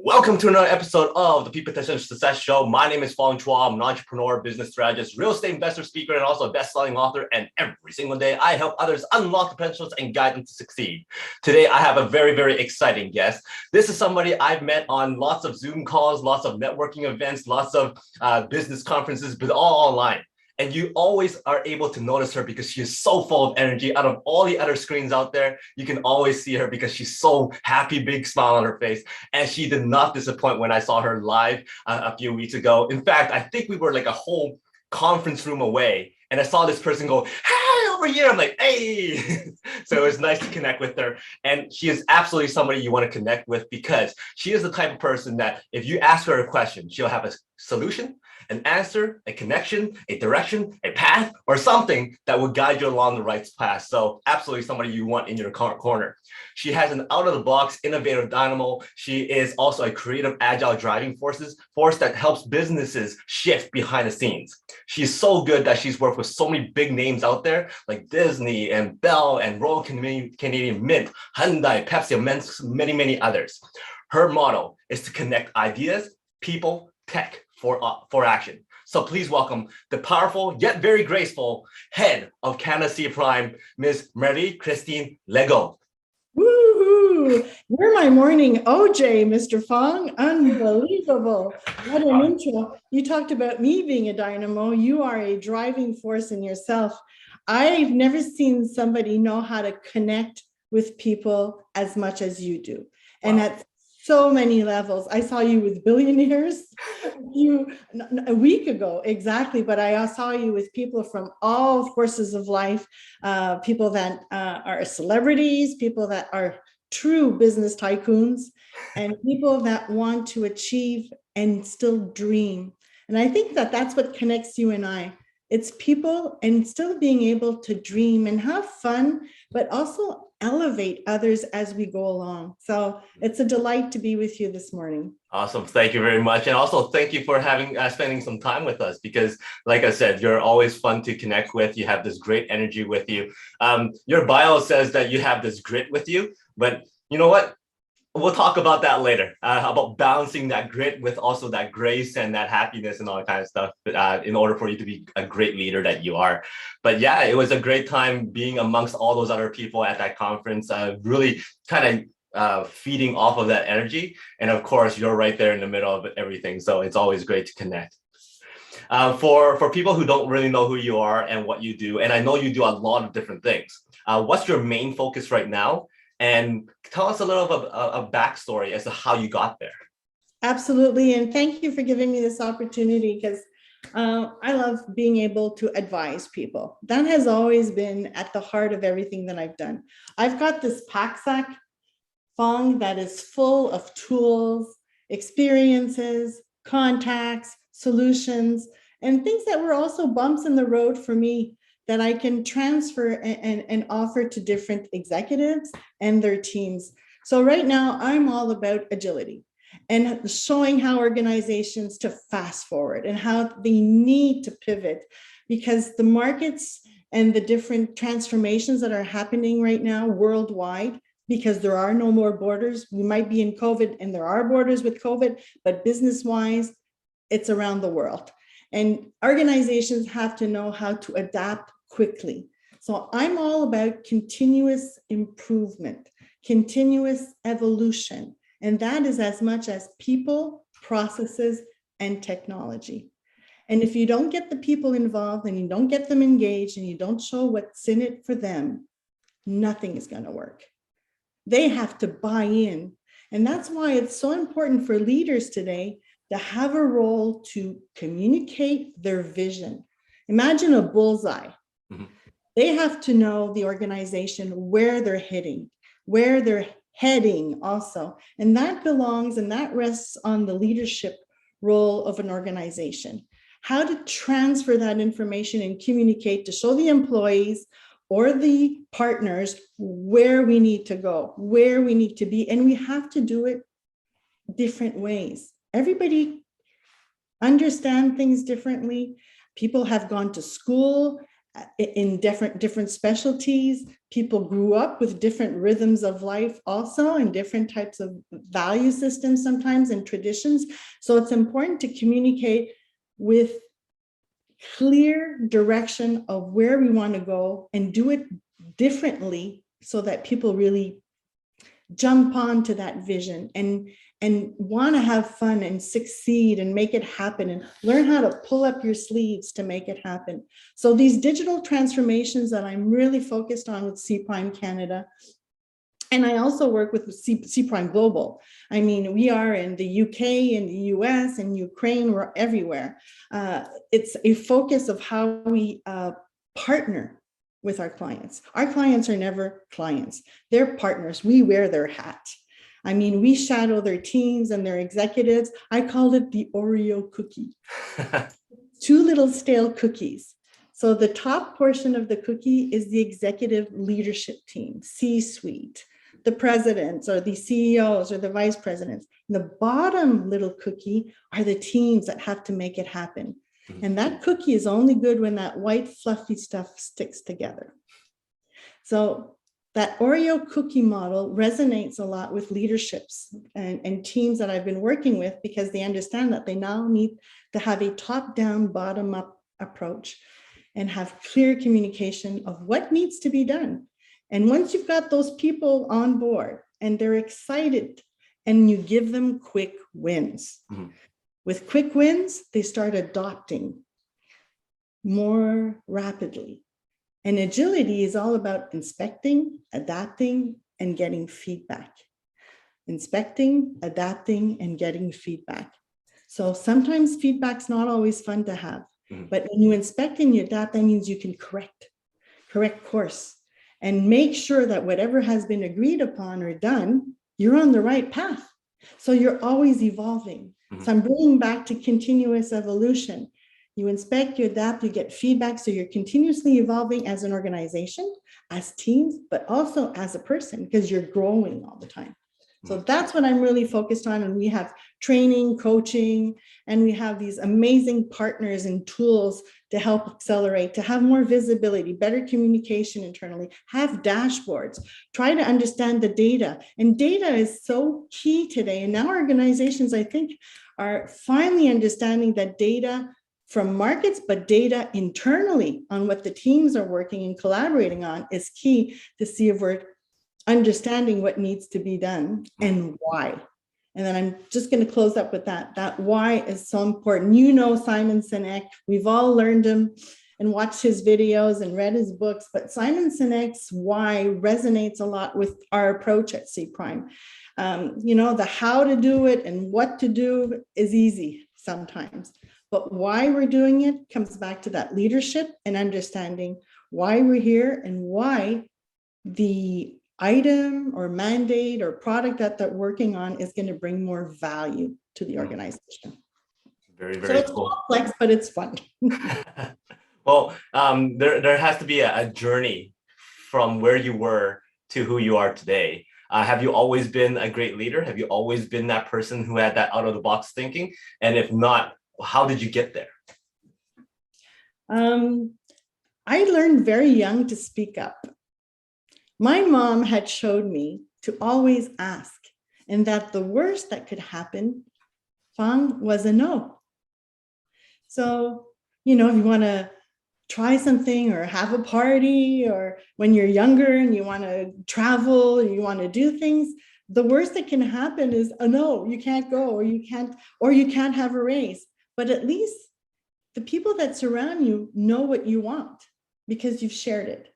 Welcome to another episode of the CPRIME Success Show. My name is Fong Chua. I'm an entrepreneur, business strategist, real estate investor, speaker, and also a best-selling author. And every single day, I help others unlock the potentials and guide them to succeed. Today, I have a very, very exciting guest. This is somebody I've met on lots of Zoom calls, lots of networking events, lots of business conferences, but all online. And you always are able to notice her because she is so full of energy. Out of all the other screens out there, you can always see her because she's so happy, big smile on her face. And she did not disappoint when I saw her live a few weeks ago. In fact, I think we were like a whole conference room away. And I saw this person go, hey, over here. I'm like, hey. So it was nice to connect with her. And she is absolutely somebody you want to connect with because she is the type of person that if you ask her a question, she'll have a solution, an answer, a connection, a direction, a path, or something that will guide you along the right path. So absolutely somebody you want in your corner. She has an out-of-the-box, innovative dynamo. She is also a creative, agile driving force that helps businesses shift behind the scenes. She's so good that she's worked with so many big names out there like Disney and Bell and Royal Canadian Mint, Hyundai, Pepsi, and many, many others. Her motto is to connect ideas, people, tech, for action. So please welcome the powerful yet very graceful head of Canada CPRIME, Ms. Marie-Christine Legault. Woohoo! You're my morning OJ, Mr. Fong. Unbelievable. What an intro. You talked about me being a dynamo. You are a driving force in yourself. I've never seen somebody know how to connect with people as much as you do. And at so many levels. I saw you with billionaires a week ago, exactly, but I saw you with people from all forces of life, people that are celebrities, people that are true business tycoons, and people that want to achieve and still dream. And I think that that's what connects you and I. It's people and still being able to dream and have fun, but also elevate others as we go along. So it's a delight to be with you this morning. Awesome. Thank you very much. And also thank you for spending some time with us because like I said, you're always fun to connect with. You have this great energy with you. Your bio says that you have this grit with you, but you know what? We'll talk about that later, about balancing that grit with also that grace and that happiness and all that kind of stuff in order for you to be a great leader that you are. But yeah, it was a great time being amongst all those other people at that conference, really kind of feeding off of that energy. And of course, you're right there in the middle of everything. So it's always great to connect. For people who don't really know who you are and what you do, and I know you do a lot of different things, what's your main focus right now? And tell us a little bit of a backstory as to how you got there. Absolutely. And thank you for giving me this opportunity because I love being able to advise people. That has always been at the heart of everything that I've done. I've got this pack sack, Fong, that is full of tools, experiences, contacts, solutions, and things that were also bumps in the road for me that I can transfer and offer to different executives and their teams. So right now, I'm all about agility and showing how organizations to fast forward and how they need to pivot because the markets and the different transformations that are happening right now worldwide, because there are no more borders. We might be in COVID and there are borders with COVID, but business-wise, it's around the world. And organizations have to know how to adapt quickly. So I'm all about continuous improvement, continuous evolution. And that is as much as people, processes, and technology. And if you don't get the people involved and you don't get them engaged and you don't show what's in it for them, nothing is going to work. They have to buy in. And that's why it's so important for leaders today to have a role to communicate their vision. Imagine a bullseye. Mm-hmm. They have to know the organization, where they're heading, where they're heading also. And that belongs and that rests on the leadership role of an organization. How to transfer that information and communicate to show the employees or the partners where we need to go, where we need to be. And we have to do it different ways. Everybody understand things differently. People have gone to school in different specialties. People grew up with different rhythms of life also, and different types of value systems sometimes, and traditions. So it's important to communicate with clear direction of where we want to go and do it differently so that people really jump onto that vision and want to have fun and succeed and make it happen and learn how to pull up your sleeves to make it happen. So these digital transformations that I'm really focused on with CPRIME Canada, and I also work with CPRIME Global. I mean, we are in the UK, in the US, and Ukraine, we're everywhere. It's a focus of how we partner with our clients. Our clients are never clients, they're partners. We wear their hat. I mean, we shadow their teams and their executives. I call it the Oreo cookie. 2 little stale cookies. So the top portion of the cookie is the executive leadership team, C-suite, the presidents or the CEOs or the vice presidents. And the bottom little cookie are the teams that have to make it happen. And that cookie is only good when that white fluffy stuff sticks together. So that Oreo cookie model resonates a lot with leaderships and teams that I've been working with, because they understand that they now need to have a top-down, bottom-up approach and have clear communication of what needs to be done. And once you've got those people on board and they're excited, and you give them quick wins. With quick wins, they start adopting more rapidly. And agility is all about inspecting, adapting, and getting feedback. Inspecting, adapting, and getting feedback. So sometimes feedback's not always fun to have, but when you inspect and you adapt, that means you can correct course and make sure that whatever has been agreed upon or done, you're on the right path. So you're always evolving. So I'm bringing back to continuous evolution. You inspect, you adapt, you get feedback. So you're continuously evolving as an organization, as teams, but also as a person, because you're growing all the time. So that's what I'm really focused on. And we have training, coaching, and we have these amazing partners and tools to help accelerate, to have more visibility, better communication internally, have dashboards, try to understand the data. And data is so key today. And now organizations, I think, are finally understanding that data from markets, but data internally on what the teams are working and collaborating on is key to see if we're understanding what needs to be done and why. And then I'm just going to close up with that. That why is so important. You know Simon Sinek, we've all learned him and watched his videos and read his books, but Simon Sinek's why resonates a lot with our approach at CPRIME. You know, the how to do it and what to do is easy sometimes, but why we're doing it comes back to that leadership and understanding why we're here and why the item or mandate or product that they're working on is going to bring more value to the organization. Very, so very it's cool. complex, but it's fun. Well, there has to be a journey from where you were to who you are today. Have you always been a great leader? Have you always been that person who had that out of the box thinking? And if not, how did you get there? I learned very young to speak up. My mom had showed me to always ask, and that the worst that could happen, Fong, was a no. So, you know, if you want to try something or have a party, or when you're younger and you want to travel, or you want to do things, the worst that can happen is a no, you can't go, or you can't have a race. But at least the people that surround you know what you want because you've shared it.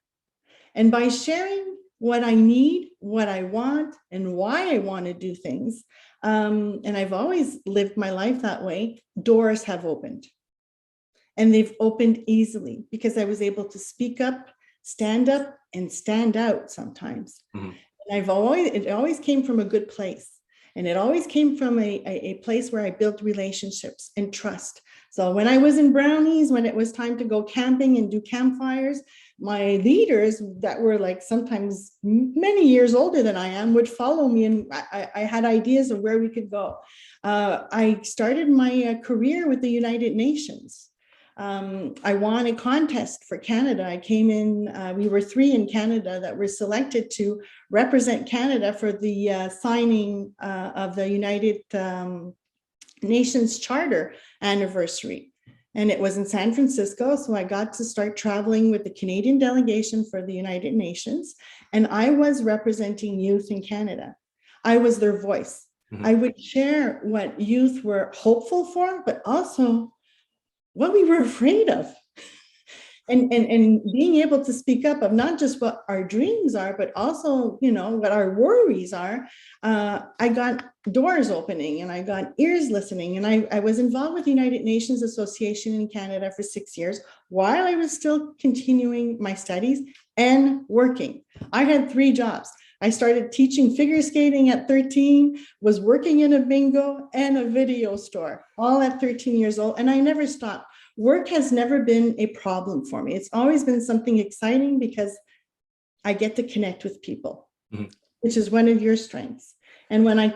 And by sharing what I need, what I want, and why I want to do things, and I've always lived my life that way, doors have opened. And they've opened easily because I was able to speak up, and stand out sometimes. And it always came from a good place. And it always came from a place where I built relationships and trust. So when I was in Brownies, when it was time to go camping and do campfires, my leaders that were like sometimes many years older than I am would follow me, and I had ideas of where we could go. I started my career with the United Nations. I won a contest for Canada. I came in, we were 3 in Canada that were selected to represent Canada for the signing of the United Nations Charter anniversary. And it was in San Francisco. So I got to start traveling with the Canadian delegation for the United Nations. And I was representing youth in Canada. I was their voice. Mm-hmm. I would share what youth were hopeful for, but also what we were afraid of. And being able to speak up of not just what our dreams are, but also, you know, what our worries are. I got doors opening and I got ears listening. And I was involved with the United Nations Association in Canada for 6 years while I was still continuing my studies and working. I had 3 jobs. I started teaching figure skating at 13, was working in a bingo and a video store, all at 13 years old. And I never stopped. Work has never been a problem for me. It's always been something exciting because I get to connect with people, mm-hmm. which is one of your strengths. And when I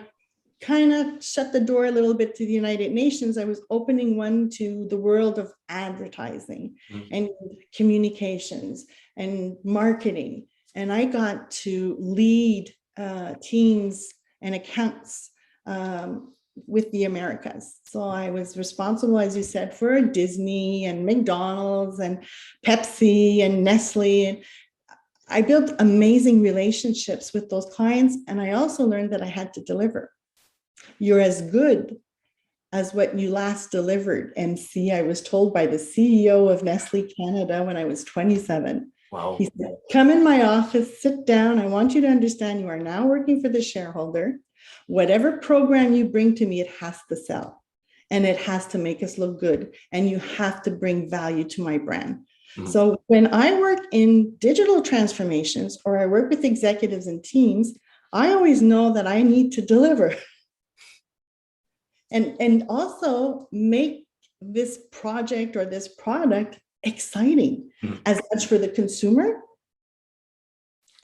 kind of shut the door a little bit to the United Nations, I was opening one to the world of advertising mm-hmm. and communications and marketing. And I got to lead teams and accounts with the Americas. So I was responsible, as you said, for Disney and McDonald's and Pepsi and Nestle. And I built amazing relationships with those clients. And I also learned that I had to deliver. You're as good as what you last delivered, MC. I was told by the CEO of Nestle Canada when I was 27. Wow. He said, come in my office, sit down. I want you to understand you are now working for the shareholder. Whatever program you bring to me, it has to sell and it has to make us look good. And you have to bring value to my brand. Mm-hmm. So when I work in digital transformations or I work with executives and teams, I always know that I need to deliver and also make this project or this product exciting mm-hmm. as much for the consumer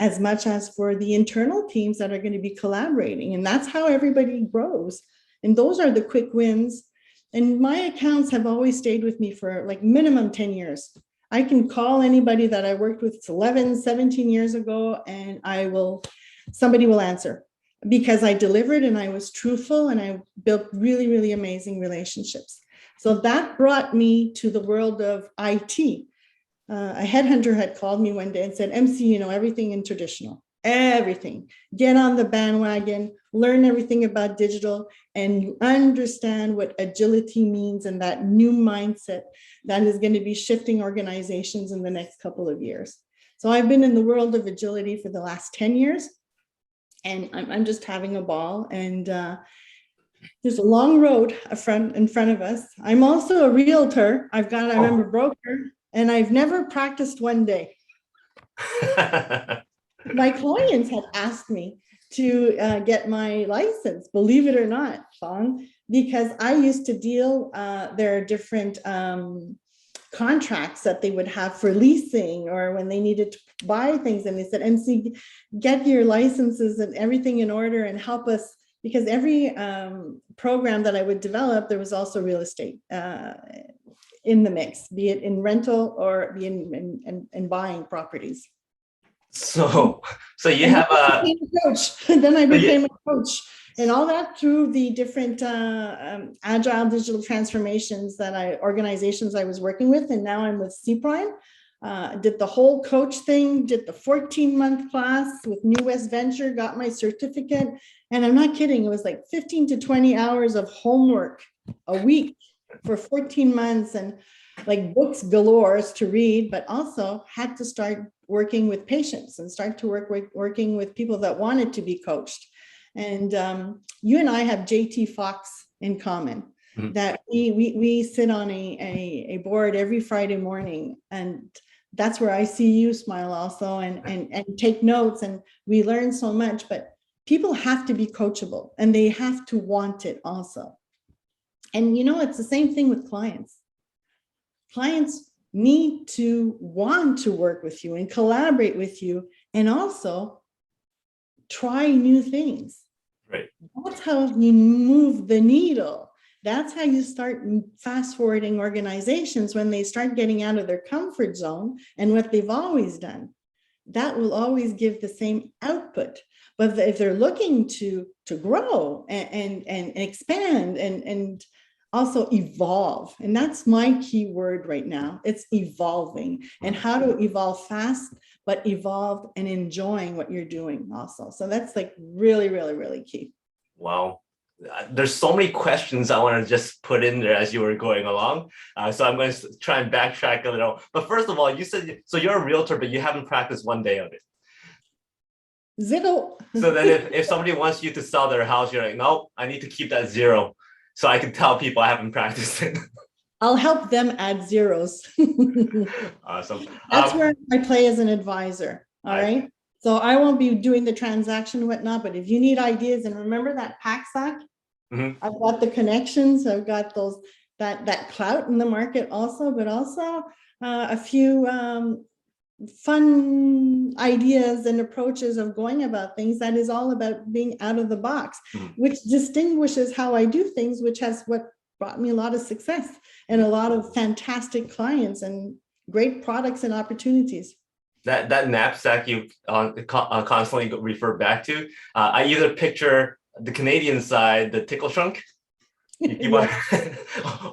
as much as for the internal teams that are going to be collaborating. And that's how everybody grows. And those are the quick wins. And my accounts have always stayed with me for like minimum 10 years. I can call anybody that I worked with 11, 17 years ago, and somebody will answer because I delivered and I was truthful and I built really, really amazing relationships. So that brought me to the world of IT. A headhunter had called me one day and said, MC, you know, everything in traditional, everything. Get on the bandwagon, learn everything about digital, and you understand what agility means and that new mindset that is going to be shifting organizations in the next couple of years. So I've been in the world of agility for the last 10 years, and I'm just having a ball. And there's a long road in front of us. I'm also a realtor. I'm a broker. And I've never practiced one day. My clients had asked me to get my license, believe it or not, Fong, because I used to deal, there are different contracts that they would have for leasing or when they needed to buy things. And they said, MC, get your licenses and everything in order and help us. Because every program that I would develop, there was also real estate in the mix, be it in rental or be in buying properties. So you have a coach. Then I became a coach, and all that through the different agile digital transformations organizations I was working with, and now I'm with CPRIME. Did the whole coach thing, did the 14-month class with New West Venture, got my certificate, and I'm not kidding. It was like 15 to 20 hours of homework a week for 14 months and like books galore to read, but also had to start working with patients and start to working with people that wanted to be coached. And you and I have JT Fox in common, mm-hmm. that we sit on a board every Friday morning, and that's where I see you smile also and take notes, and we learn so much. But people have to be coachable and they have to want it also. And, you know, it's the same thing with clients. Clients need to want to work with you and collaborate with you and also try new things. Right. That's how you move the needle. That's how you start fast forwarding organizations when they start getting out of their comfort zone and what they've always done. That will always give the same output. But if they're looking to grow and expand and also evolve, and that's my key word right now, it's evolving, and how to evolve fast, but evolve and enjoying what you're doing also. So that's like really, really, really key. Wow. There's so many questions I want to just put in there as you were going along. So I'm going to try and backtrack a little. But first of all, you said, so you're a realtor, but you haven't practiced one day of it. Zero. So then if somebody wants you to sell their house, you're like, no, I need to keep that zero. So I can tell people I haven't practiced it. I'll help them add zeros. Awesome. That's where I play as an advisor. All right. So I won't be doing the transaction and whatnot, but if you need ideas, and remember that pack sack, I've got the connections, I've got those, that clout in the market also, but also a few fun ideas and approaches of going about things that is all about being out of the box, which distinguishes how I do things, which has what brought me a lot of success and a lot of fantastic clients and great products and opportunities. That knapsack you constantly refer back to, I either picture the Canadian side, the tickle trunk,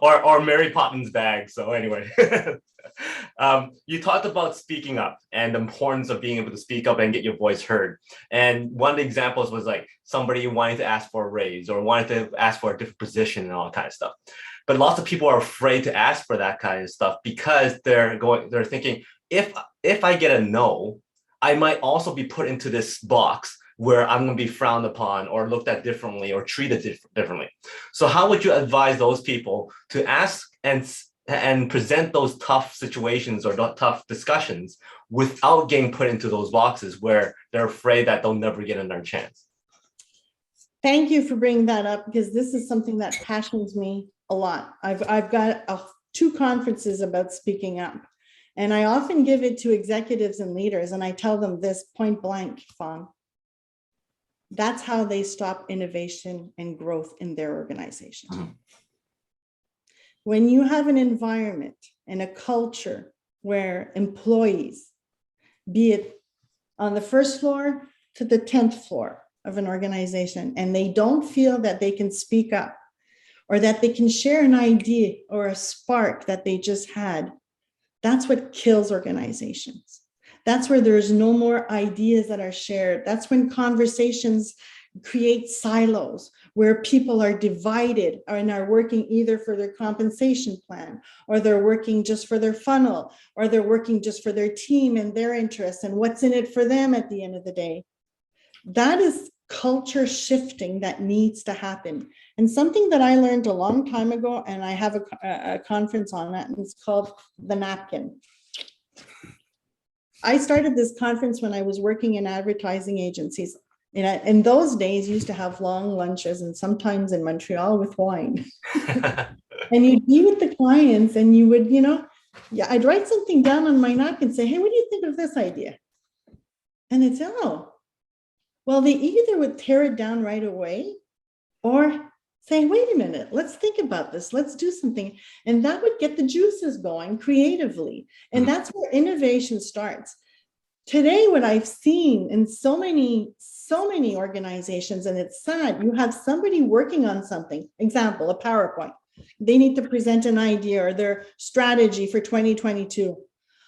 or Mary Poppins bag. So anyway, you talked about speaking up and the importance of being able to speak up and get your voice heard. And one of the examples was like somebody wanting to ask for a raise or wanted to ask for a different position and all that kind of stuff. But lots of people are afraid to ask for that kind of stuff because they're thinking, if I get a no, I might also be put into this box where I'm going to be frowned upon or looked at differently or treated differently. So how would you advise those people to ask and present those tough situations or tough discussions without getting put into those boxes where they're afraid that they'll never get another chance? Thank you for bringing that up, because this is something that passions me a lot. I've got 2 conferences about speaking up, and I often give it to executives and leaders, and I tell them this point blank, Fong. That's how they stop innovation and growth in their organization. When you have an environment and a culture where employees, be it on the 1st floor to the 10th floor of an organization, and they don't feel that they can speak up or that they can share an idea or a spark that they just had, that's what kills organizations. That's where there's no more ideas that are shared. That's when conversations create silos where people are divided and are working either for their compensation plan, or they're working just for their funnel, or they're working just for their team and their interests and what's in it for them at the end of the day. That is culture shifting that needs to happen. And something that I learned a long time ago, and I have a conference on that, and it's called the napkin. I started this conference when I was working in advertising agencies. In those days, used to have long lunches, and sometimes in Montreal with wine. And you'd be with the clients and you would, I'd write something down on my napkin and say, hey, what do you think of this idea? And it's, oh, well, they either would tear it down right away or say, wait a minute, let's think about this. Let's do something. And that would get the juices going creatively. And that's where innovation starts. Today, what I've seen in so many organizations, and it's sad, you have somebody working on something, example, a PowerPoint. They need to present an idea or their strategy for 2022.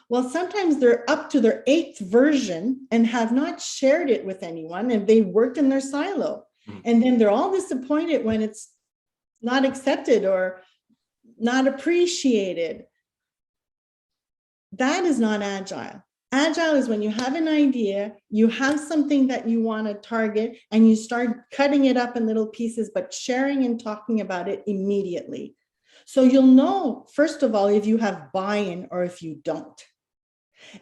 Well, sometimes they're up to their 8th version and have not shared it with anyone, and they worked in their silo. And then they're all disappointed when it's not accepted or not appreciated. That is not agile. Agile is when you have an idea, you have something that you want to target, and you start cutting it up in little pieces, but sharing and talking about it immediately. So you'll know, first of all, if you have buy-in or if you don't.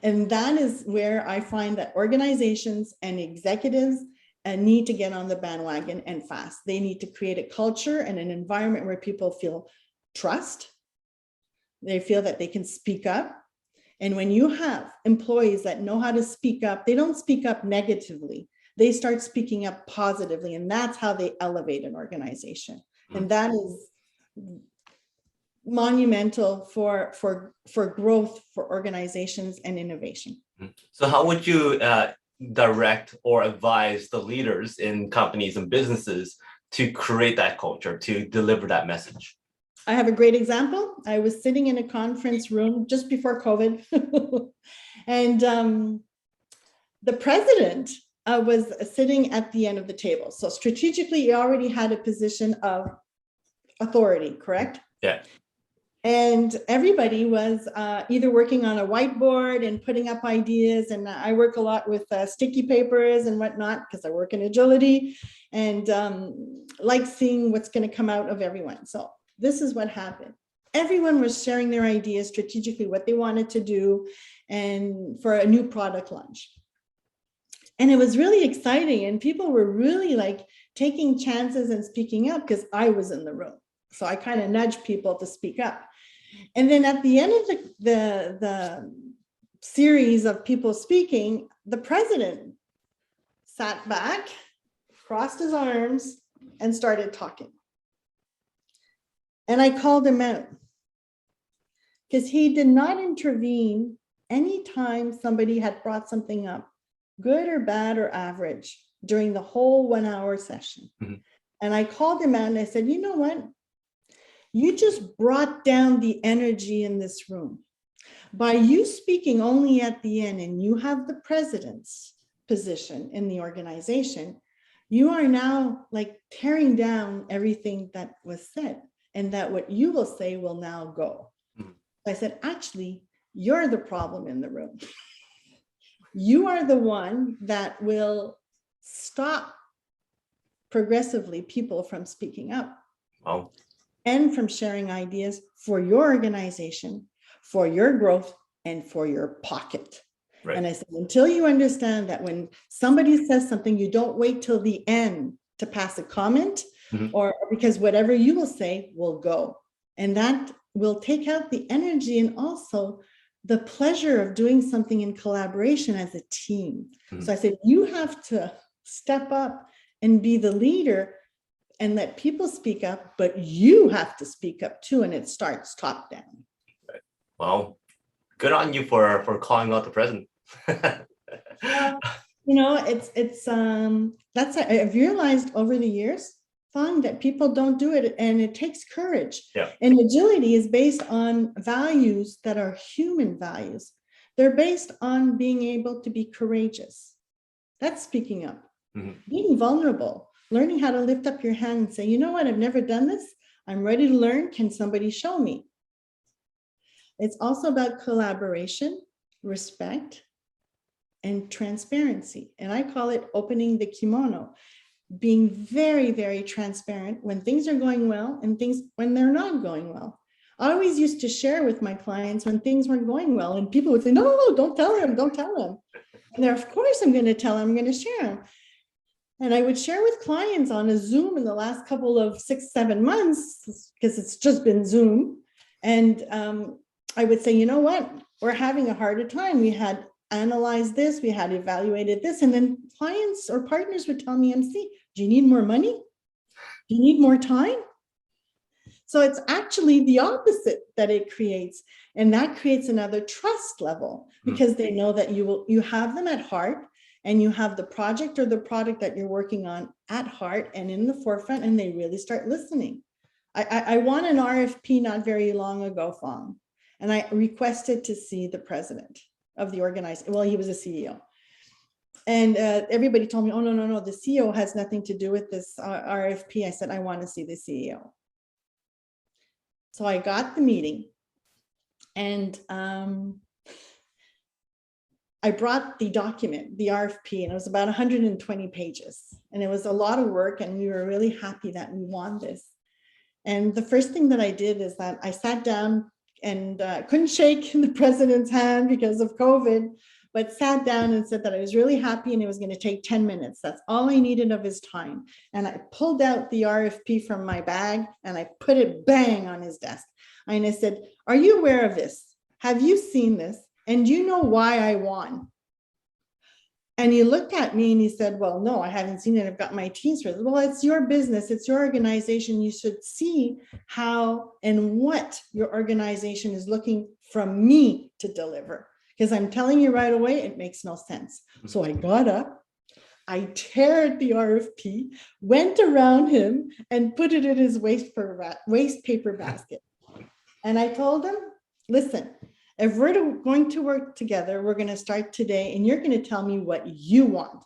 And that is where I find that organizations and executives need to get on the bandwagon and fast. They need to create a culture and an environment where people feel trust. They feel that they can speak up. And when you have employees that know how to speak up, they don't speak up negatively. They start speaking up positively, and that's how they elevate an organization. And that is monumental for growth for organizations and innovation. So how would you direct or advise the leaders in companies and businesses to create that culture, to deliver that message? I have a great example. I was sitting in a conference room just before COVID, and the president was sitting at the end of the table. So strategically, he already had a position of authority, correct? Yeah. And everybody was either working on a whiteboard and putting up ideas. And I work a lot with sticky papers and whatnot, because I work in agility and like seeing what's going to come out of everyone. So this is what happened. Everyone was sharing their ideas strategically, what they wanted to do and for a new product launch. And it was really exciting. And people were really like taking chances and speaking up because I was in the room. So I kind of nudged people to speak up. And then at the end of the series of people speaking, the president sat back, crossed his arms, and started talking. And I called him out because he did not intervene anytime somebody had brought something up, good or bad or average, during the whole 1 hour session. Mm-hmm. And I called him out and I said, you know what? You just brought down the energy in this room. By you speaking only at the end, and you have the president's position in the organization, you are now like tearing down everything that was said, and that what you will say will now go. Mm-hmm. I said, actually, you're the problem in the room. You are the one that will stop progressively people from speaking up. Wow. And from sharing ideas for your organization, for your growth, and for your pocket. Right. And I said, until you understand that when somebody says something, you don't wait till the end to pass a comment, mm-hmm. or because whatever you will say will go. And that will take out the energy and also the pleasure of doing something in collaboration as a team. Mm-hmm. So I said, you have to step up and be the leader and let people speak up, but you have to speak up too, and it starts top down. Right. Well, good on you for calling out the president. You know, that's I've realized over the years, Fong, that people don't do it, and it takes courage. Yeah. And agility is based on values that are human values. They're based on being able to be courageous. That's speaking up, mm-hmm. being vulnerable. Learning how to lift up your hand and say, you know what, I've never done this. I'm ready to learn. Can somebody show me? It's also about collaboration, respect, and transparency. And I call it opening the kimono, being very, very transparent when things are going well and things when they're not going well. I always used to share with my clients when things weren't going well, and people would say, no, don't tell him, don't tell him. And there, of course, I'm going to tell him, I'm going to share him. And I would share with clients on a Zoom in the last couple of 6-7 months, because it's just been Zoom. And I would say, you know what, we're having a harder time. We had analyzed this, we had evaluated this. And then clients or partners would tell me, MC, do you need more money? Do you need more time? So it's actually the opposite that it creates. And that creates another trust level, because they know that you have them at heart. And you have the project or the product that you're working on at heart and in the forefront, and they really start listening. I won an RFP not very long ago, Fong, and I requested to see the president of the organization. Well, he was a CEO. And everybody told me, oh, no, the CEO has nothing to do with this RFP. I said, I want to see the CEO. So I got the meeting, and I brought the document, the RFP, and it was about 120 pages. And it was a lot of work, and we were really happy that we won this. And the first thing that I did is that I sat down and couldn't shake the president's hand because of COVID, but sat down and said that I was really happy and it was going to take 10 minutes. That's all I needed of his time. And I pulled out the RFP from my bag and I put it bang on his desk. And I said, are you aware of this? Have you seen this? And you know why I won? And he looked at me and he said, well, no, I haven't seen it. I've got my teams for it. Well, it's your business. It's your organization. You should see how and what your organization is looking from me to deliver. Because I'm telling you right away, it makes no sense. So I got up, I teared the RFP, went around him and put it in his waste paper basket. And I told him, listen, if we're going to work together, we're going to start today and you're going to tell me what you want,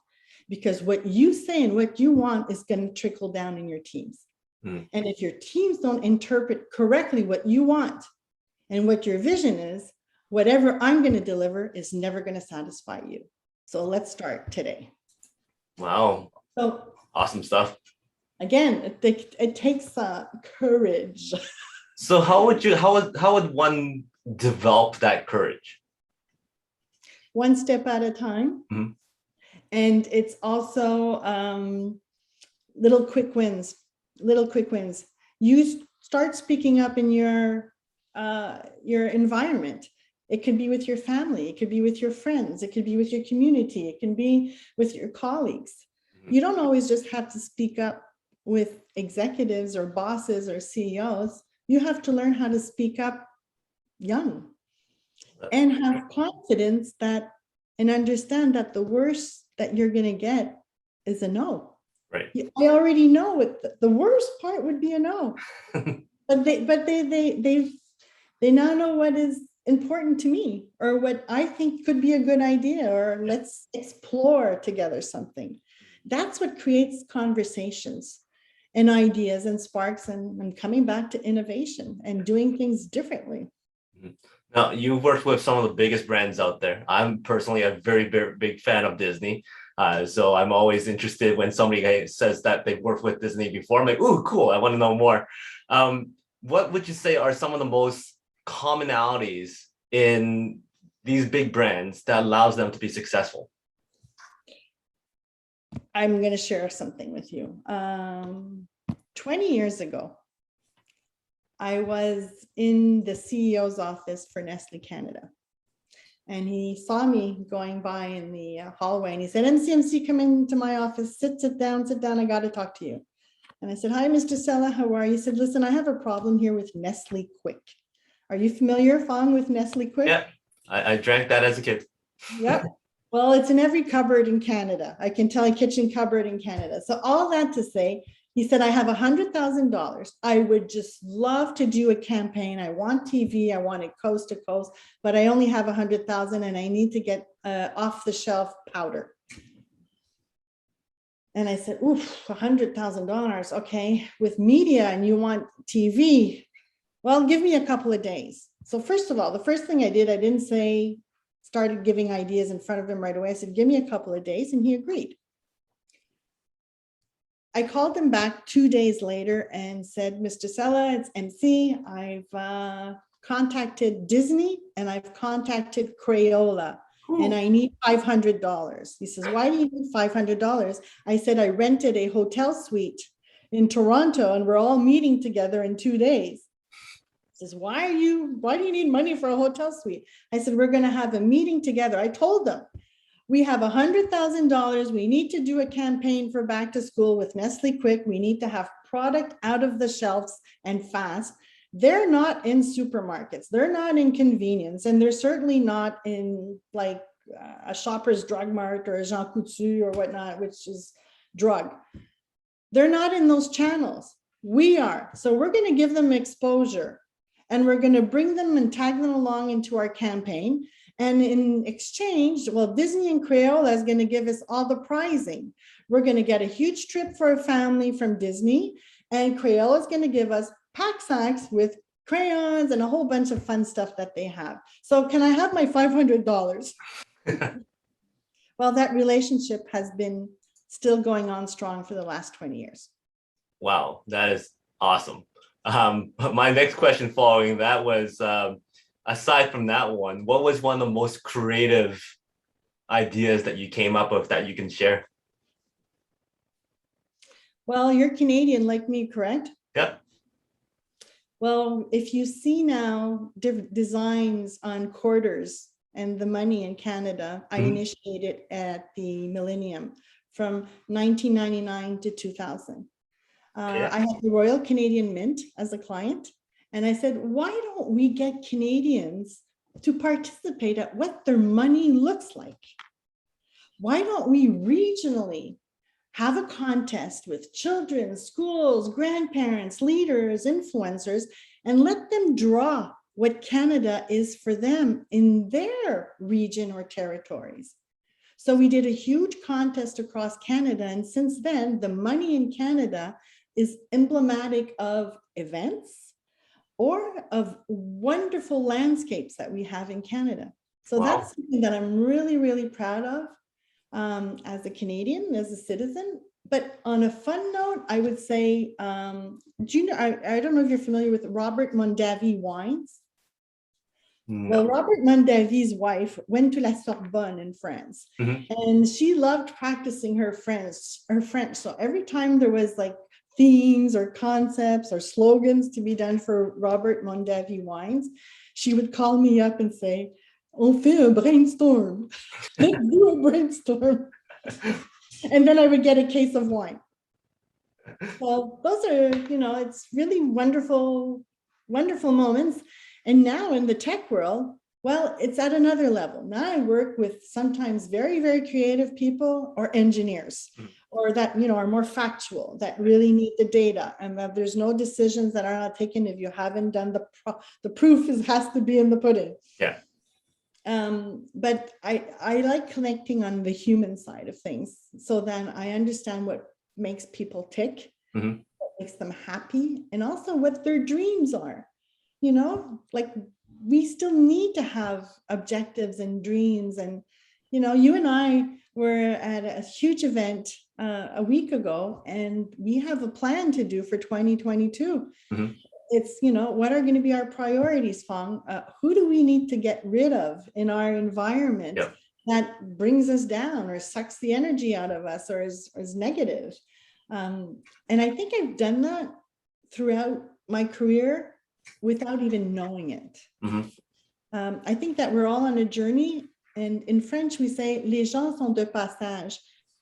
because what you say and what you want is going to trickle down in your teams. And if your teams don't interpret correctly what you want and what your vision is, whatever I'm going to deliver is never going to satisfy you. So let's start today. Wow. So awesome stuff. Again, it takes courage. So how would one develop that courage? One step at a time. Mm-hmm. And it's also little quick wins. You start speaking up in your environment. It could be with your family. It could be with your friends. It could be with your community. It can be with your colleagues. Mm-hmm. You don't always just have to speak up with executives or bosses or CEOs. You have to learn how to speak up young and have confidence that and understand that the worst that you're going to get is a no. Right. I already know what the worst part would be, a no. but they now know what is important to me, or what I think could be a good idea, or let's explore together something. That's what creates conversations and ideas and sparks, and coming back to innovation and doing things differently. Now, you've worked with some of the biggest brands out there. I'm personally a very, very big fan of Disney. So I'm always interested when somebody says that they've worked with Disney before. I'm like, ooh, cool, I want to know more. What would you say are some of the most commonalities in these big brands that allows them to be successful? I'm going to share something with you. 20 years ago, I was in the CEO's office for Nestle Canada. And he saw me going by in the hallway and he said, MCMC, come into my office, sit down, I got to talk to you. And I said, hi, Mr. Sella, how are you? He said, listen, I have a problem here with Nestle Quick. Are you familiar, Fong, with Nestle Quick? Yeah, I drank that as a kid. Yep. Well, it's in every cupboard in Canada. I can tell a kitchen cupboard in Canada. So all that to say, he said, I have $100,000. I would just love to do a campaign. I want TV. I want it coast to coast, but I only have 100,000 and I need to get off the shelf powder. And I said, oof, $100,000. Okay, with media and you want TV. Well, give me a couple of days. So first of all, the first thing I did, I didn't say, started giving ideas in front of him right away. I said, give me a couple of days, and he agreed. I called him back 2 days later and said, Mr. Sella, it's MC. I've contacted Disney and I've contacted Crayola. Ooh. And I need $500. He says, why do you need $500? I said, I rented a hotel suite in Toronto and we're all meeting together in 2 days. He says, why do you need money for a hotel suite? I said, we're going to have a meeting together. I told them, we have $100,000. We need to do a campaign for back to school with Nestle Quick. We need to have product out of the shelves and fast. They're not in supermarkets. They're not in convenience. And they're certainly not in like a Shoppers Drug Mart or a Jean Coutu or whatnot, which is drug. They're not in those channels. We are. So we're going to give them exposure and we're going to bring them and tag them along into our campaign. And in exchange, well, Disney and Crayola is going to give us all the pricing. We're going to get a huge trip for a family from Disney, and Crayola is going to give us pack sacks with crayons and a whole bunch of fun stuff that they have. So can I have my $500? Well, that relationship has been still going on strong for the last 20 years. Wow, that is awesome. My next question following that was, aside from that one, what was one of the most creative ideas that you came up with that you can share? Well, you're Canadian like me, correct? Yep. Well, if you see now different designs on quarters and the money in Canada, I Mhm. initiated at the millennium from 1999 to 2000. Okay. I had the Royal Canadian Mint as a client, and I said, why don't we get Canadians to participate at what their money looks like? Why don't we regionally have a contest with children, schools, grandparents, leaders, influencers, and let them draw what Canada is for them in their region or territories? So we did a huge contest across Canada, and since then, the money in Canada is emblematic of events or of wonderful landscapes that we have in Canada. So Wow. that's something that I'm really, really proud of as a Canadian, as a citizen. But on a fun note, I would say, do you know, I don't know if you're familiar with Robert Mondavi wines. Well, No. Robert Mondavi's wife went to La Sorbonne in France, Mhm. and she loved practicing her French. So every time there was like themes or concepts or slogans to be done for Robert Mondavi wines, she would call me up and say, "On fait un brainstorm." Let's do a brainstorm. And then I would get a case of wine. So those are, it's really wonderful, wonderful moments. And now in the tech world, well, it's at another level. Now I work with sometimes very, very creative people or engineers, or that, are more factual, that really need the data, and that there's no decisions that are not taken if you haven't done the proof has to be in the pudding. Yeah. But I like connecting on the human side of things. So then I understand what makes people tick, Mhm. what makes them happy, and also what their dreams are. Like we still need to have objectives and dreams. And, you and I were at a huge event a week ago, and we have a plan to do for 2022. Mhm. It's, what are going to be our priorities, Fong? Who do we need to get rid of in our environment Yeah. that brings us down or sucks the energy out of us or is negative? And I think I've done that throughout my career without even knowing it. Mhm. I think that we're all on a journey. And in French, we say, les gens sont de passage.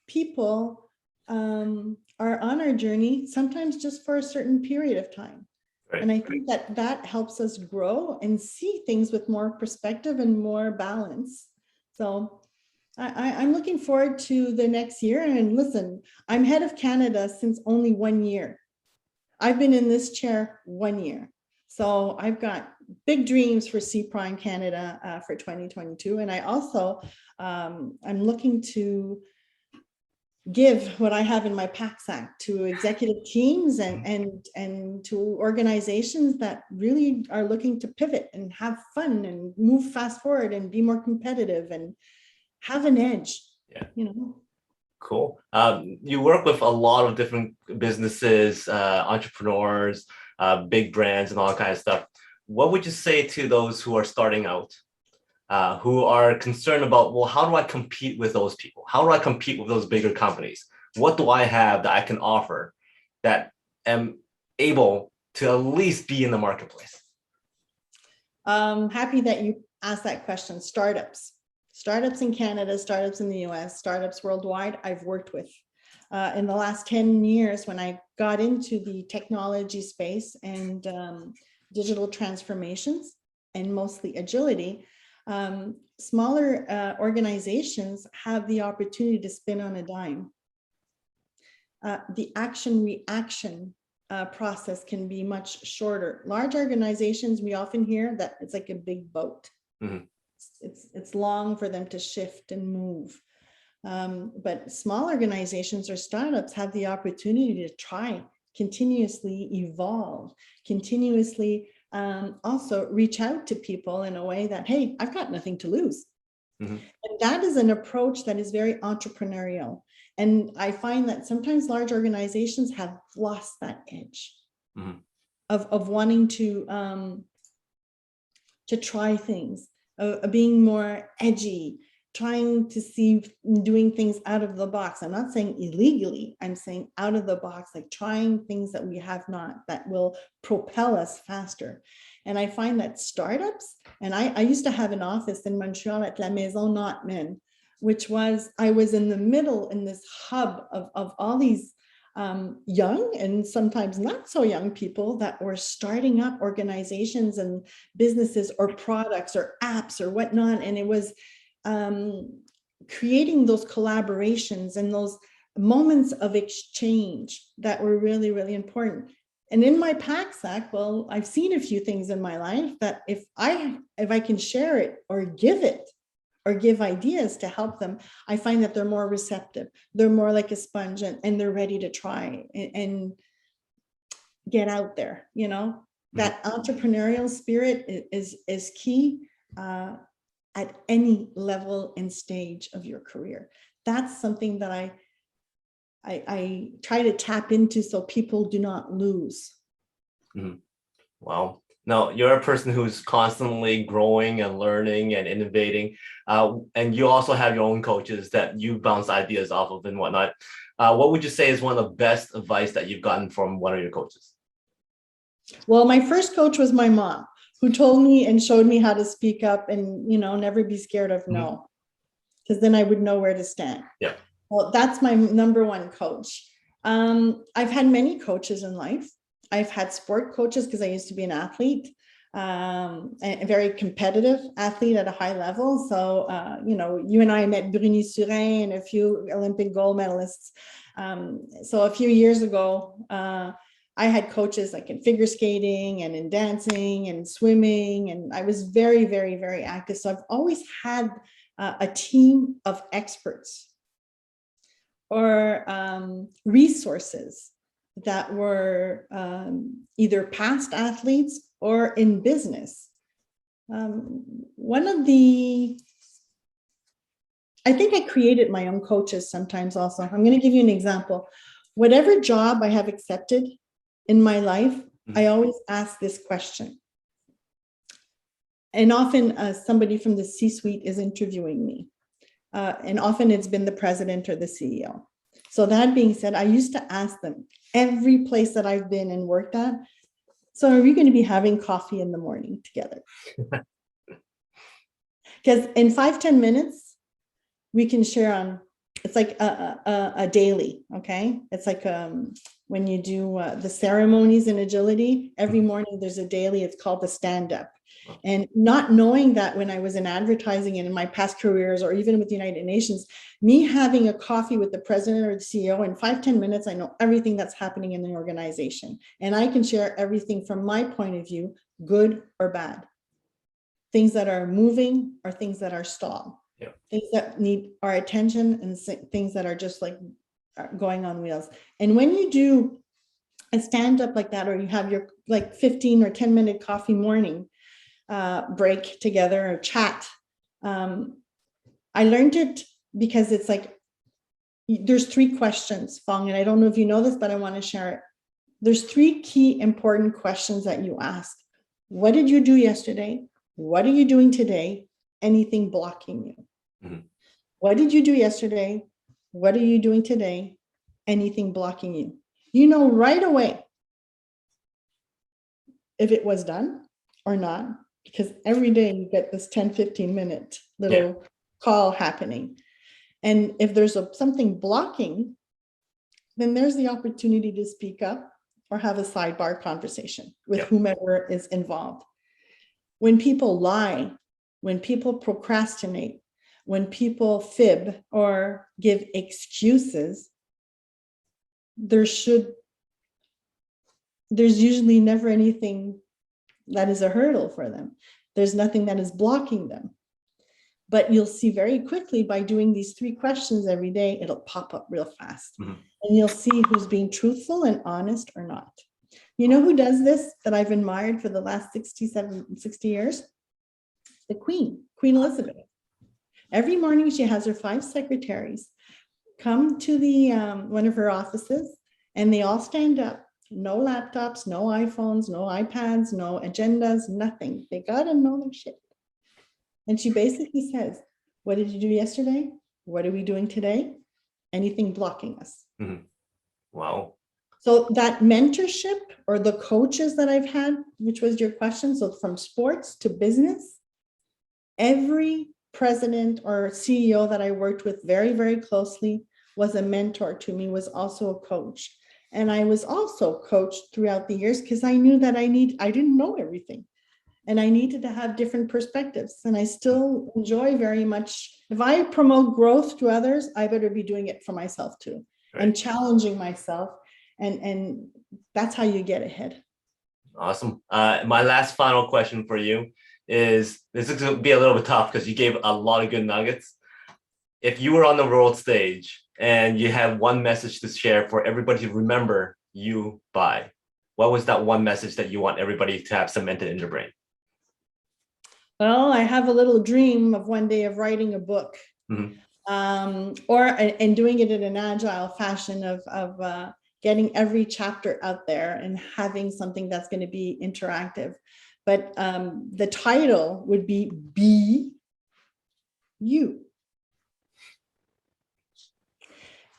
People are on our journey, sometimes just for a certain period of time. Right. And I think that helps us grow and see things with more perspective and more balance. So I'm looking forward to the next year. And listen, I'm head of Canada since only 1 year. I've been in this chair 1 year. So I've got big dreams for CPRIME Canada for 2022. And I also, I'm looking to give what I have in my pack sack to executive teams and to organizations that really are looking to pivot and have fun and move fast forward and be more competitive and have an edge. Yeah. Cool. You work with a lot of different businesses, entrepreneurs, big brands, and all that kind of stuff. What would you say to those who are starting out, who are concerned about, well, how do I compete with those people? How do I compete with those bigger companies? What do I have that I can offer that am able to at least be in the marketplace? Happy that you asked that question. Startups in Canada, startups in the US, startups worldwide, I've worked with. In the last 10 years, when I got into the technology space and digital transformations and mostly agility, smaller organizations have the opportunity to spin on a dime. The action-reaction process can be much shorter. Large organizations, we often hear that it's like a big boat. Mm-hmm. It's long for them to shift and move. But small organizations or startups have the opportunity to try, continuously evolve, continuously also reach out to people in a way that, hey, I've got nothing to lose. Mm-hmm. And that is an approach that is very entrepreneurial. And I find that sometimes large organizations have lost that edge. Mm-hmm. of wanting to try things, being more edgy, trying to see, doing things out of the box. I'm not saying illegally, I'm saying out of the box, like trying things that we have not, that will propel us faster. And I find that startups, and I used to have an office in Montreal at La Maison Notman, which was, I was in the middle in this hub of all these young and sometimes not so young people that were starting up organizations and businesses or products or apps or whatnot. And it was creating those collaborations and those moments of exchange that were really, really important. And in my pack sack, well, I've seen a few things in my life that if I can share it or give ideas to help them, I find that they're more receptive. They're more like a sponge, and they're ready to try and get out there. You know, that entrepreneurial spirit is key at any level and stage of your career. That's something that I try to tap into so people do not lose. Wow. Now, you're a person who's constantly growing and learning and innovating, and you also have your own coaches that you bounce ideas off of and whatnot. What would you say is one of the best advice that you've gotten from one of your coaches? Well, my first coach was my mom, who told me and showed me how to speak up and, you know, never be scared of no, because then I would know where to stand. Yeah. Well, that's my number one coach. I've had many coaches in life. I've had sport coaches because I used to be an athlete, a very competitive athlete at a high level. So, you know, you and I met Bruni Surin and a few Olympic gold medalists. So a few years ago, I had coaches like in figure skating and in dancing and swimming, and I was very, very, very active. So I've always had a team of experts or resources that were either past athletes or in business. I think I created my own coaches sometimes also. I'm going to give you an example. Whatever job I have accepted in my life, I always ask this question. And often somebody from the C-suite is interviewing me. And often it's been the president or the CEO. So that being said, I used to ask them every place that I've been and worked at, so are we going to be having coffee in the morning together? Because in 5-10 minutes, we can share on, it's like a daily, okay? It's like when you do the ceremonies in agility, every morning there's a daily, it's called the stand-up. And not knowing that when I was in advertising and in my past careers, or even with the United Nations, me having a coffee with the president or the CEO in 5-10 minutes, I know everything that's happening in the organization. And I can share everything from my point of view, good or bad. Things that are moving or things that are stalled. Yeah. Things that need our attention and things that are just like going on wheels. And when you do a stand-up like that, or you have your like 15 or 10-minute coffee morning break together or chat, I learned it because it's like, there's 3 questions, Fong, and I don't know if you know this, but I want to share it. There's 3 key important questions that you ask. What did you do yesterday? What are you doing today? Anything blocking you? What did you do yesterday? What are you doing today? Anything blocking you? You know right away if it was done or not, because every day you get this 10-15 minute little call happening. And if there's something blocking, then there's the opportunity to speak up or have a sidebar conversation with whomever is involved. When people lie, when people procrastinate, when people fib or give excuses, there's usually never anything that is a hurdle for them. There's nothing that is blocking them. But you'll see very quickly by doing these 3 questions every day, it'll pop up real fast. And you'll see who's being truthful and honest or not. You know who does this that I've admired for the last 60 years? The Queen Elizabeth. Every morning she has her 5 secretaries come to the one of her offices, and they all stand up. No laptops, no iPhones, no iPads, no agendas, nothing. They gotta know their shit. And she basically says, what did you do yesterday? What are we doing today? Anything blocking us? Wow. So that mentorship or the coaches that I've had, which was your question, so from sports to business, every president or CEO that I worked with very, very closely was a mentor to me, was also a coach. And I was also coached throughout the years because I knew that I didn't know everything. And I needed to have different perspectives. And I still enjoy very much, if I promote growth to others, I better be doing it for myself too, right, and challenging myself. And that's how you get ahead. Awesome. My last final question for you is, this is going to be a little bit tough because you gave a lot of good nuggets. If you were on the world stage and you had one message to share for everybody to remember you by, what was that one message that you want everybody to have cemented in their brain? Well, I have a little dream of one day of writing a book, and doing it in an agile fashion of getting every chapter out there and having something that's going to be interactive. But the title would be You.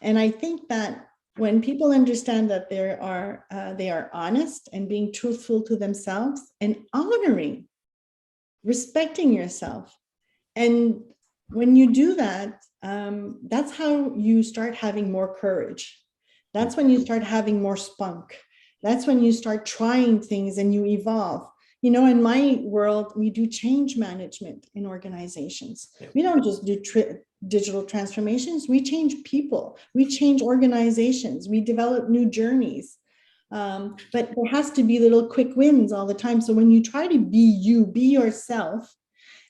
And I think that when people understand that they are honest and being truthful to themselves and honoring, respecting yourself, and when you do that, that's how you start having more courage. That's when you start having more spunk. That's when you start trying things and you evolve. You know, in my world, we do change management in organizations. We don't just do digital transformations. We change people. We change organizations. We develop new journeys. But there has to be little quick wins all the time. So when you try to be you, be yourself,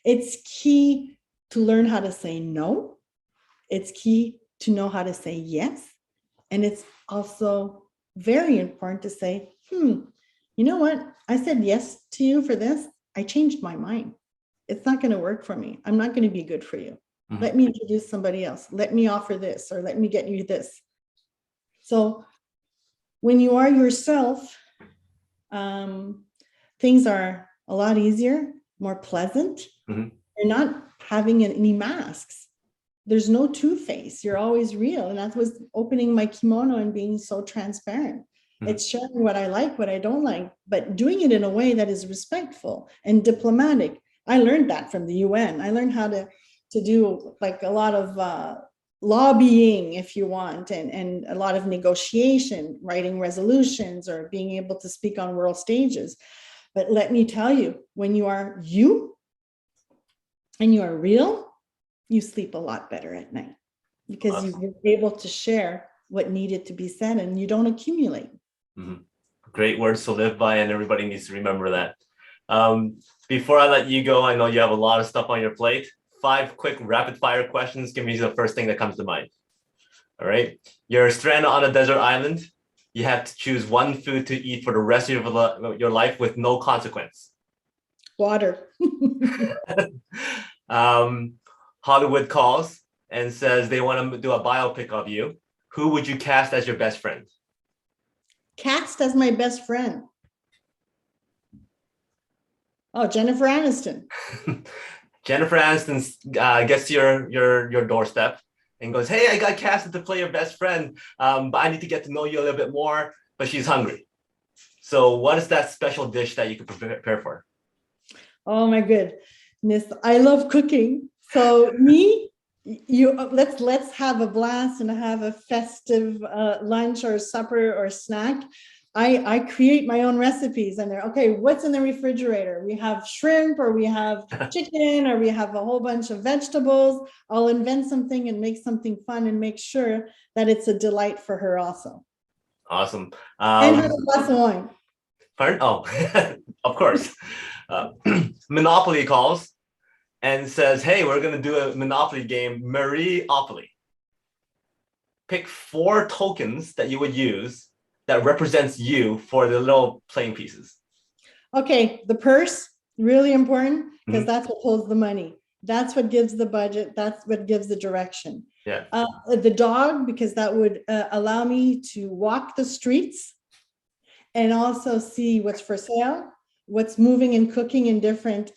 it's key to learn how to say no. It's key to know how to say yes. And it's also very important to say, you know what? I said yes to you for this. I changed my mind. It's not going to work for me. I'm not going to be good for you. Let me introduce somebody else. Let me offer this, or let me get you this. So when you are yourself, things are a lot easier, more pleasant. You're not having any masks. There's no two-face. You're always real. And that was opening my kimono and being so transparent. It's sharing what I like, what I don't like, but doing it in a way that is respectful and diplomatic. I learned that from the UN. I learned how to do like a lot of lobbying, if you want, and a lot of negotiation, writing resolutions, or being able to speak on world stages. But let me tell you, when you are you and you are real, you sleep a lot better at night because you're able to share what needed to be said and you don't accumulate. Great words to live by, and everybody needs to remember that. Before I let you go, I know you have a lot of stuff on your plate. 5 quick rapid fire questions. Give me the first thing that comes to mind. All right. You're stranded on a desert island. You have to choose one food to eat for the rest of your life with no consequence. Water. Hollywood calls and says they want to do a biopic of you. Who would you cast as your best friend? Cast as my best friend? Oh, Jennifer Aniston. Jennifer Aniston gets to your doorstep and goes, "Hey, I got casted to play your best friend, but I need to get to know you a little bit more." But she's hungry. So what is that special dish that you could prepare for? Oh my goodness, I love cooking. So let's have a blast and have a festive lunch or supper or snack. I create my own recipes, and they're okay. What's in the refrigerator? We have shrimp, or we have chicken, or we have a whole bunch of vegetables. I'll invent something and make something fun and make sure that it's a delight for her also. Awesome. And have a glass of wine. Pardon? Oh, of course. Monopoly calls and says, "Hey, we're going to do a Monopoly game, Marie-opoly. Pick 4 tokens that you would use that represents you for the little playing pieces." Okay, the purse, really important, because that's what holds the money. That's what gives the budget. That's what gives the direction. Yeah. The dog, because that would allow me to walk the streets and also see what's for sale, what's moving and cooking in different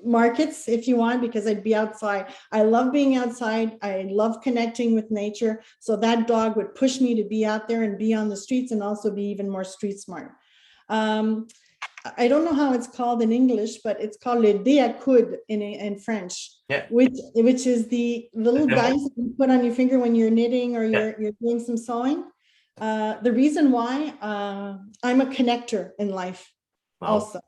markets if you want, because I'd be outside. I love being outside. I love connecting with nature. So that dog would push me to be out there and be on the streets and also be even more street smart. I don't know how it's called in English, but it's called le dé à coude in French, Yeah. which is the little guys that you put on your finger when you're knitting or you're doing some sewing. The reason why I'm a connector in life also.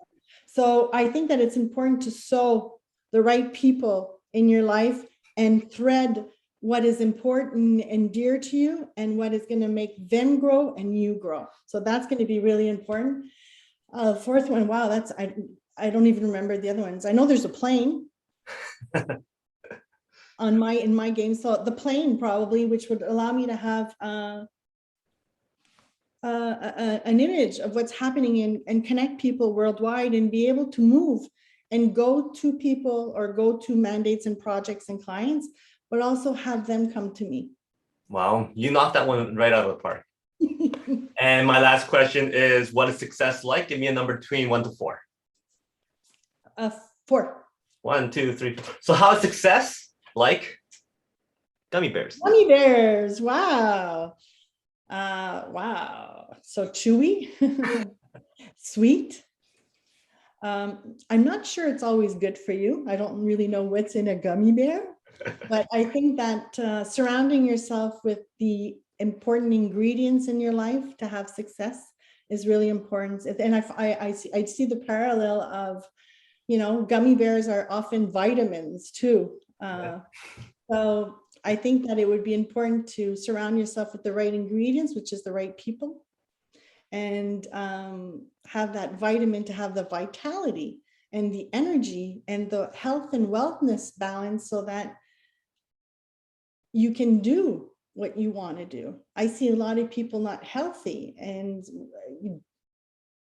So I think that it's important to sew the right people in your life and thread what is important and dear to you and what is going to make them grow and you grow. So that's going to be really important. Fourth one, wow, that's I don't even remember the other ones. I know there's a plane in my game. So the plane probably, which would allow me to have an image of what's happening and connect people worldwide and be able to move and go to people or go to mandates and projects and clients, but also have them come to me. Wow, you knocked that one right out of the park. And my last question is, what is success like? Give me a number between 1 to 4. 4. 1, 2, 3, 4. So how is success like gummy bears? Gummy bears, wow. Wow, so chewy, sweet. I'm not sure it's always good for you. I don't really know what's in a gummy bear, but I think that surrounding yourself with the important ingredients in your life to have success is really important. And I see the parallel of, gummy bears are often vitamins too. So I think that it would be important to surround yourself with the right ingredients, which is the right people, and have that vitamin to have the vitality and the energy and the health and wellness balance so that you can do what you want to do. I see a lot of people not healthy and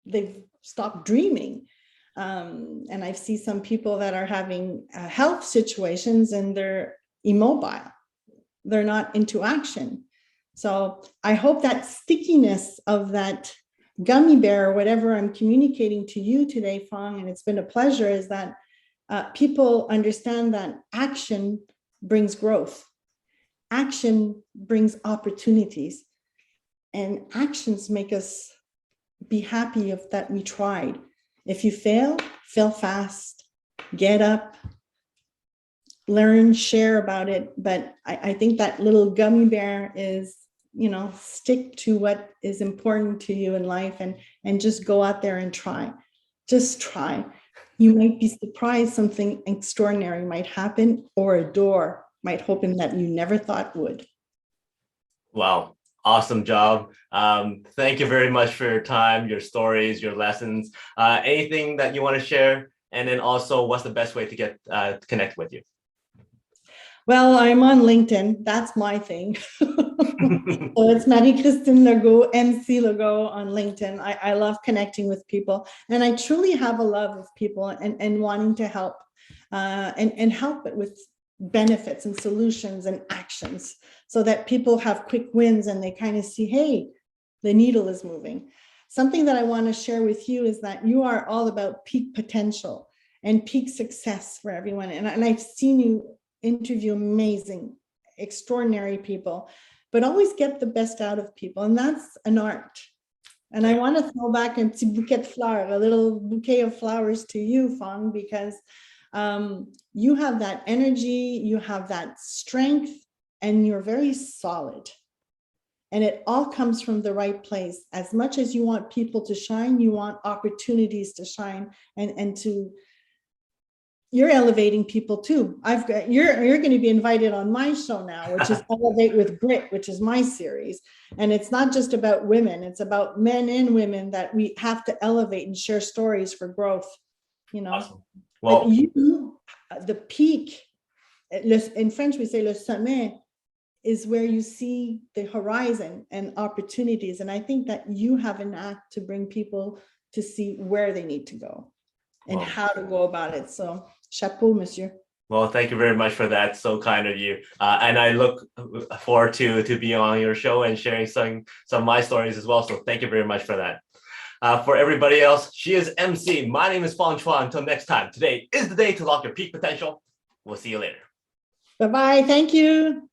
they've stopped dreaming. And I see some people that are having health situations and they're immobile. They're not into action. So I hope that stickiness of that gummy bear or whatever I'm communicating to you today, Fong, and it's been a pleasure, is that people understand that action brings growth. Action brings opportunities, and actions make us be happy of that we tried. If you fail fast, get up, learn, share about it. But I think that little gummy bear is, stick to what is important to you in life and just go out there and try. Just try. You might be surprised something extraordinary might happen, or a door might open that you never thought would. Wow. Awesome job. Thank you very much for your time, your stories, your lessons. Anything that you want to share? And then also, what's the best way to get connect with you? Well, I'm on LinkedIn. That's my thing. So it's Marie-Christine Legault, MC Legault on LinkedIn. I love connecting with people, and I truly have a love of people and wanting to help and help it with benefits and solutions and actions so that people have quick wins and they kind of see, hey, the needle is moving. Something that I want to share with you is that you are all about peak potential and peak success for everyone. And I've seen you interview amazing, extraordinary people, but always get the best out of people. And that's an art. And I want to throw back a petit bouquet de fleurs, a little bouquet of flowers to you, Fong, because you have that energy, you have that strength, and you're very solid. And it all comes from the right place. As much as you want people to shine, you want opportunities to shine and to, you're elevating people too. You're going to be invited on my show now, which is Elevate with Grit, which is my series. And it's not just about women, it's about men and women that we have to elevate and share stories for growth, Awesome. Well, the peak, in French we say le sommet, is where you see the horizon and opportunities. And I think that you have an act to bring people to see where they need to go and how to go about it. So chapeau, monsieur. Well, thank you very much for that. So kind of you. And I look forward to be on your show and sharing some of my stories as well. So thank you very much for that. For everybody else, she is MC. My name is Fong Chua. Until next time, today is the day to lock your peak potential. We'll see you later. Bye-bye. Thank you.